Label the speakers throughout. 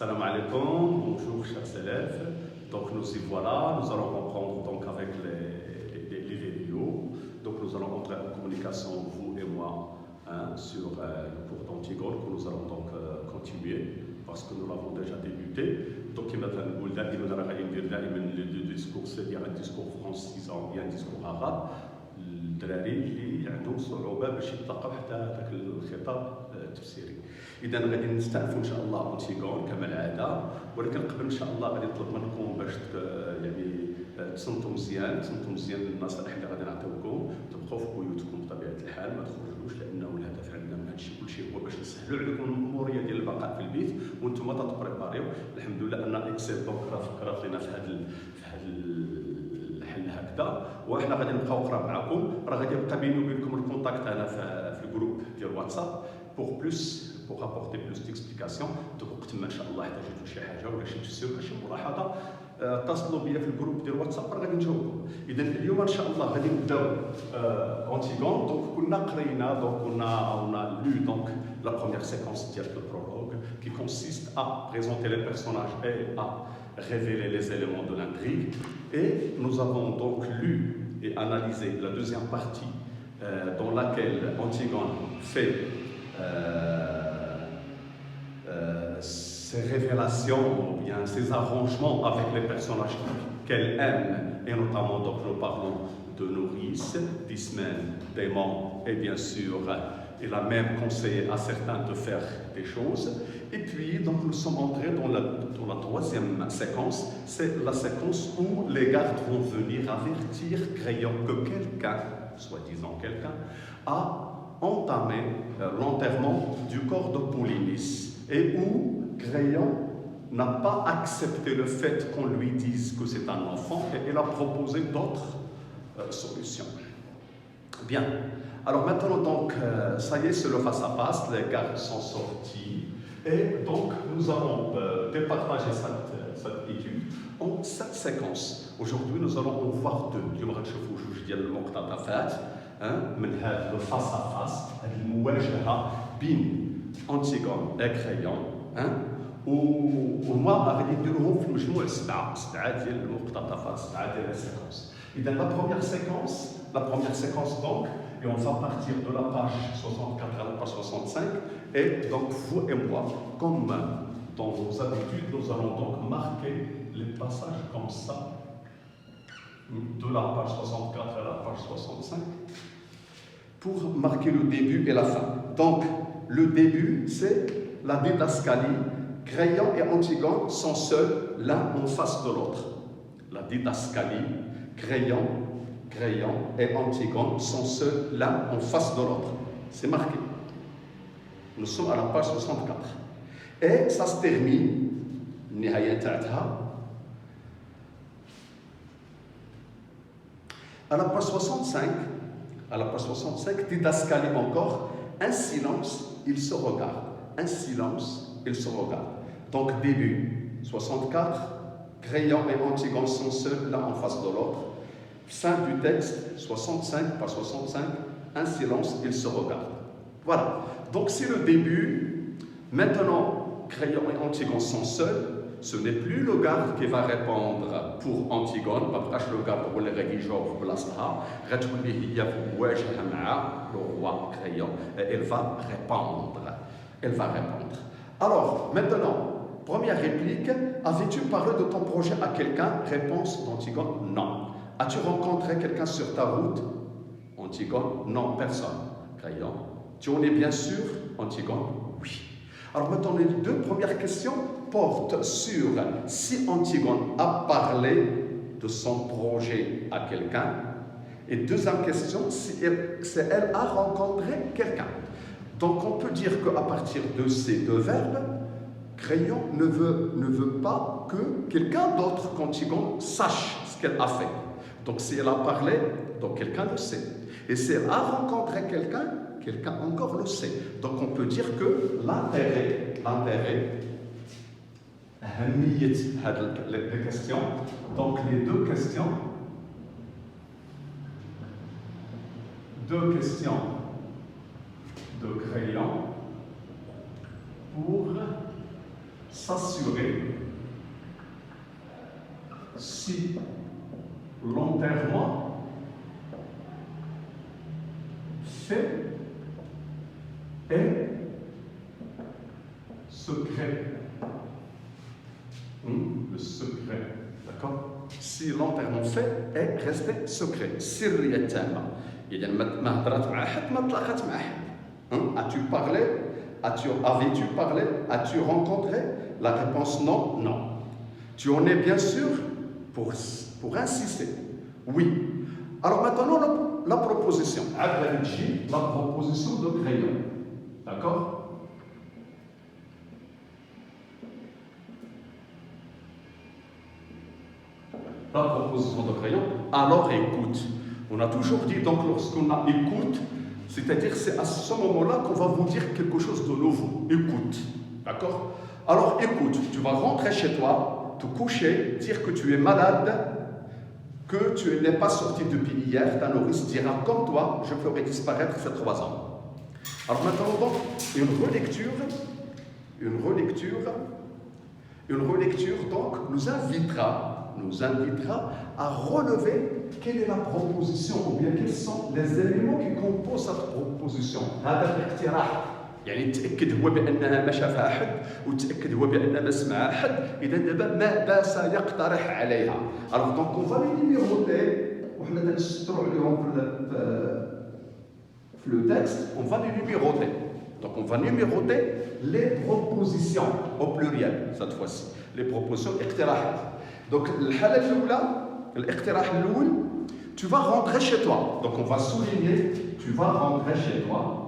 Speaker 1: Salam alaikum, bonjour chers élèves. Donc nous y voilà, nous allons reprendre donc avec les vidéos. Donc nous allons entrer en communication, vous et moi, sur le cours d'Antigone que nous allons donc continuer parce que nous l'avons déjà débuté. Donc il y a le discours, c'est-à-dire un discours francisant et un discours arabe. الدراري اللي عندهم صعوبه باش يتلقاو حتى هذاك الخطاب التفسيري. اذا غادي نستأنفوا ان شاء الله انتيغون كما العاده، ولكن قبل ان شاء الله غادي نطلب منكم باش يعني تصنتوا مزيان النصائح اللي غادي نعطيوكم، تبقوا في بيوتكم بطبيعه الحال، ما تخرجوش، لانه الهدف عندنا من هذا الشيء كلشي هو باش نسهلوا عليكم المأموريه ديال البقاء في البيت وانتم تتبريباريو. الحمد لله ان اكسل دونك راه فكرت لنا في هذا الحل هكذا، وحنا غادي نبقاو قراب معكم. راه غادي يبقى بيني وبينكم الكونتاكت انا في الجروب ديال واتساب pour apporter plus d'explications. Donc وقت ما ان شاء الله احتاجتوا شي حاجه ولا شي تفسير ولا شي ملاحظه اتصلوا بيا في الجروب ديال واتساب، راه غادي نجاوبكم. اذا اليوم ان شاء الله غادي نبداو انتيغون. دونك كنا قرينا، دونك on a lu donc la première séquence ديال البرولوج qui consiste à présenter les personnages et à révéler les éléments de l'intrigue. Et nous avons donc lu et analysé la deuxième partie dans laquelle Antigone fait ses révélations ou bien ses arrangements avec les personnages qu'elle aime, et notamment donc nous parlons de Nourrice, d'Ismène, d'Aimant, et bien sûr il a même conseillé à certains de faire des choses. Et puis donc nous sommes entrés dans la troisième séquence, c'est la séquence où les gardes vont venir avertir Crayon que quelqu'un, soi-disant quelqu'un, a entamé l'enterrement du corps de Polynice, et où Crayon n'a pas accepté le fait qu'on lui dise que c'est un enfant, et elle a proposé d'autres solutions. Bien. Alors maintenant, donc, ça y est, c'est le face-à-face, les gardes sont sortis, et donc nous allons départager cette étude en 7 séquences. Aujourd'hui, nous allons en voir 2. اليوم غنشوفوا جوج ديال المقتطفات من هذا الفاس-à-face، هذه المواجهة بين أنتيغون وكريون، وهما غادي نديروهم في المجموع 7 ديال المقتطفات، 7 ديال السيكونس. إذا la première séquence donc, et on va partir de la page 64 à la page 65, et donc vous et moi, comme dans vos habitudes, nous allons donc marquer les passages comme ça, de la page 64 à la page 65, pour marquer le début et la fin. Donc le début, c'est la didascalie. Crayon et Antigone sont seuls l'un en face de l'autre. La didascalie, Crayon et Antigone sont seuls l'un en face de l'autre. C'est marqué. Nous sommes à la page 64. Et ça se termine, à la page 65, didascalie encore, un silence, il se regarde. Un silence, il se regarde. Donc début 64, Crayon et Antigone sont seuls l'un en face de l'autre. Fin du texte, 65 par 65, un silence, il se regarde. Voilà. Donc c'est le début. Maintenant, Crayon et Antigone sont seuls. Ce n'est plus le garde qui va répondre pour Antigone. Le garde ou le rédigeur pour l'asla. Le roi Crayon. Et elle va répondre. Alors, maintenant, première réplique. Avais-tu parlé de ton projet à quelqu'un? Réponse d'Antigone, non. As-tu rencontré quelqu'un sur ta route? Antigone, non, personne. Crayon, tu en es bien sûr? Antigone, oui. Alors maintenant, les 2 premières questions portent sur si Antigone a parlé de son projet à quelqu'un, et deuxième question, si elle a rencontré quelqu'un. Donc on peut dire qu'à partir de ces 2 verbes, Crayon ne veut pas que quelqu'un d'autre qu'Antigone sache ce qu'elle a fait. Donc si elle a parlé, donc quelqu'un le sait. Et si elle a rencontré quelqu'un encore le sait. Donc on peut dire que l'intérêt, les questions, donc les 2 questions de Crayon pour s'assurer si l'enterrement fait est secret. Le secret, d'accord? Si l'enterrement fait est resté secret. سرية تامة. إذا ما هضرت مع حد ما تلاقات مع حد. As-tu parlé? Avais-tu parlé? As-tu rencontré? La réponse non, non. Tu en es bien sûr pour insister. Oui. Alors maintenant, la proposition. La proposition de crayon. D'accord? La proposition de crayon. Alors écoute. On a toujours dit, donc lorsqu'on a écoute, c'est-à-dire c'est à ce moment-là qu'on va vous dire quelque chose de nouveau. Écoute. D'accord? Alors écoute, tu vas rentrer chez toi, te coucher, dire que tu es malade, que tu n'es pas sorti depuis hier, ta nourrice dira comme toi, je ferai disparaître ces 3 ans. Alors maintenant, donc, une relecture donc nous invitera à relever quelle est la proposition ou bien quels sont les éléments qui composent cette proposition. هذا الاقتراح يعني تأكد هو بأنها ما شافها أحد وتأكد هو بأنها ما سمعها أحد إذا دابا ماذا سيقترح عليها. Alors donc on va les numéroter وحنا تنشطروا عليهم في le texte, on va les numéroter. Donc on va numéroter les propositions au pluriel cette fois-ci. Les propositions اقتراحات. Donc الحالة الأولى الاقتراح الأول tu vas rentrer chez toi. Donc on va souligner tu vas rentrer chez toi.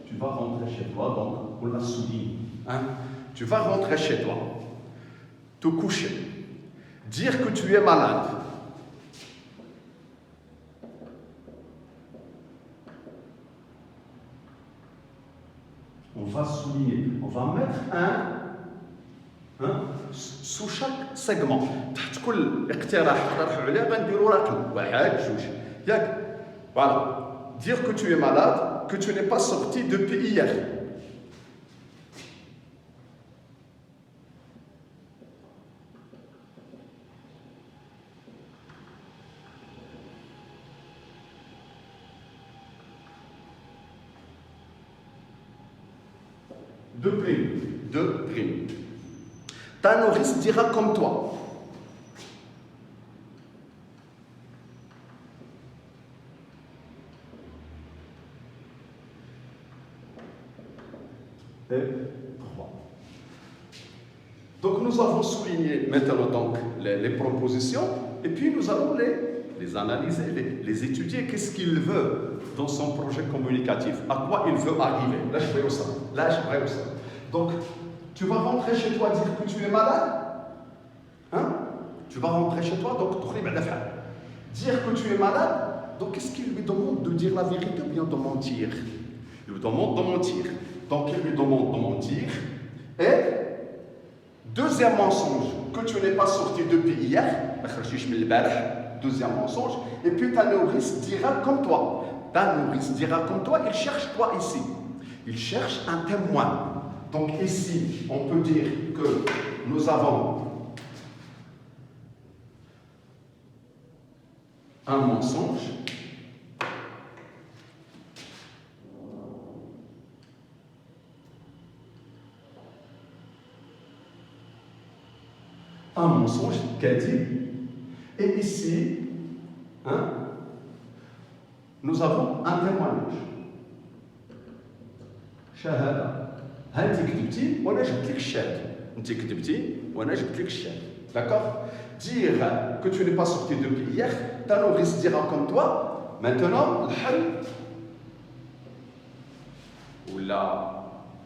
Speaker 1: Tu vas rentrer chez toi, donc on l'a souligné. Tu vas rentrer chez toi, te coucher, dire que tu es malade. On va souligner, on va mettre un sous chaque segment. تحت كل اقتراح اقترحوا عليه غنديروا رقم 1 2 ياك. Voilà. Dire que tu es malade, que tu n'es pas sorti depuis hier. Deux primes. Ta nourrice dira comme toi. Et 3. Donc nous avons souligné maintenant donc les propositions et puis nous allons les analyser, les étudier. Qu'est-ce qu'il veut dans son projet communicatif? À quoi il veut arriver? Là je vais au ça. Donc tu vas rentrer chez toi dire que tu es malade. Tu vas rentrer chez toi donc dire que tu es malade. Donc qu'est-ce qu'il lui demande de dire la vérité ou bien de mentir? Il lui demande de mentir. Donc il lui demande de mentir. Et deuxième mensonge, que tu n'es pas sorti depuis hier. Deuxième mensonge. Et puis ta nourrice dira comme toi. Il cherche toi ici. Il cherche un témoin. Donc ici, on peut dire que nous avons un mensonge. Un mensonge qu'a dit. Et ici, nous avons un témoignage. شهادة. أنت كتبتي وأنا جبت لك الشهادة. أنت كتبتي وأنا جبت لك الشهادة. D'accord? Dire que tu n'es pas sorti depuis hier, ta nourrice dira comme toi. Maintenant,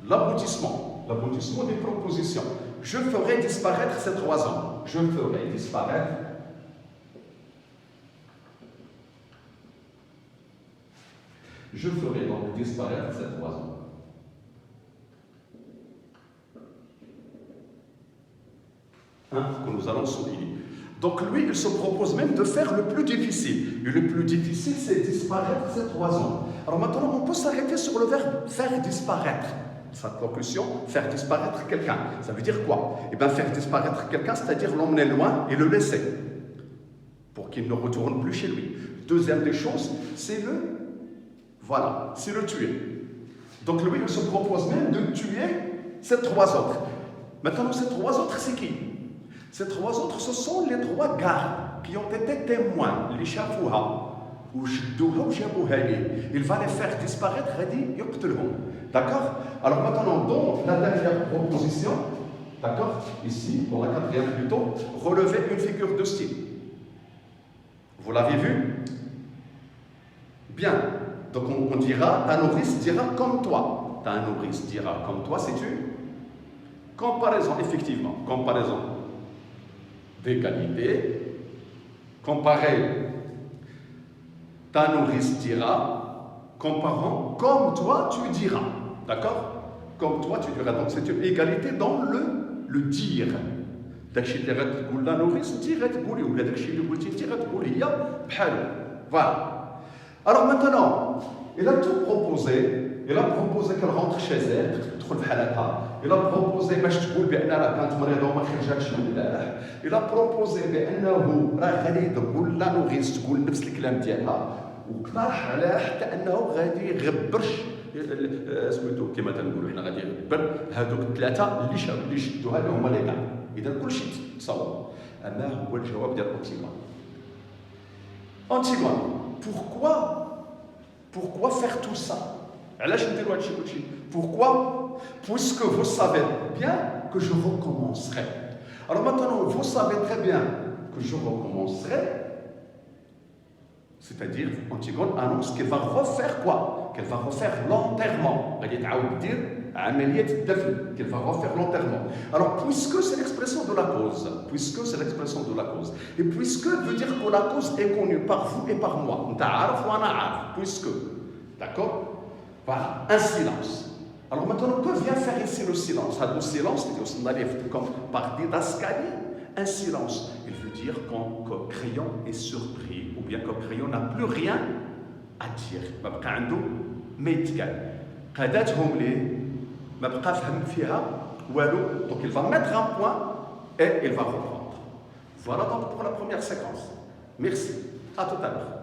Speaker 1: l'aboutissement des propositions. Je ferai disparaître ces 3 ans. Je ferai disparaître. Je ferai donc disparaître ces 3 ans. Que nous allons souligner. Donc lui, il se propose même de faire le plus difficile. Et le plus difficile, c'est disparaître ces 3 ans. Alors maintenant, on peut s'arrêter sur le verbe faire disparaître. Cette locution, faire disparaître quelqu'un. Ça veut dire quoi? Eh bien, faire disparaître quelqu'un, c'est-à-dire l'emmener loin et le laisser, pour qu'il ne retourne plus chez lui. Deuxième des choses, c'est c'est le tuer. Donc lui, il se propose même de tuer ces 3 autres. Maintenant, ces 3 autres, c'est qui? Ces 3 autres, ce sont les 3 gars qui ont été témoins. Les chafouha, ou shidouha, ou jabouha. Il va les faire disparaître, et d'accord? Alors maintenant, dans la dernière proposition, d'accord? Ici, pour la 4e plutôt, relever une figure de style. Vous l'avez vu? Bien. Donc on dira, ta nourrice dira comme toi. Ta nourrice dira comme toi, c'est-tu? Comparaison, effectivement. Comparaison d'égalité. Comparer. Ta nourrice dira, comparant, comme toi tu diras. D'accord? Comme toi tu diras. Donc c'est une égalité dans le dire. داكشي اللي غتقول لا نوريس انت غتقولي ولا داكشي اللي قلتي انت غتقولي هي بحالو. Voilà. Alors maintenant, il a tout proposé. Il a proposé qu'elle rentre chez elle, تدخل بحالها. Il a proposé باش تقول بان راه كانت مريضه وما خرجاتش من البارح. Il a proposé بانه راه غادي تقول لا نوريس تقول نفس الكلام ديالها واقترح عليها حتى انه غادي يغبرش سميتو كما تنقولوا حنا غادي يغبر هذوك الثلاثه اللي شدوها اللي هما لي كاع. إذا كل شيء تصور. أما هو الجواب ديال Antigone. Pourquoi faire tout ça? علاش نديروا هادشي كلشي؟ Pourquoi? Puisque vous savez bien que je recommencerai. Alors maintenant, vous savez très bien que je recommencerai. C'est-à-dire, Antigone annonce qu'elle va refaire quoi? Qu'elle va refaire l'enterrement. غادي تعاود دير عملية الدفن. Qu'elle va refaire l'enterrement. Alors, puisque c'est l'expression de la cause, et puisque veut dire que la cause est connue par vous et par moi. Nta عارف وأنا عارف. Puisque, d'accord? Voilà, un silence. Alors maintenant, que vient faire ici le silence? Le silence, c'est comme par didascalie, un silence. Il veut dire que crayon est surpris, ou bien que crayon n'a plus rien à dire. ما بقى عنده ما يتقال. قاداتهم ليه ما بقى فهم فيها والو. Donc il va mettre un point et il va reprendre. Voilà donc pour la première séquence. Merci. À tout à l'heure.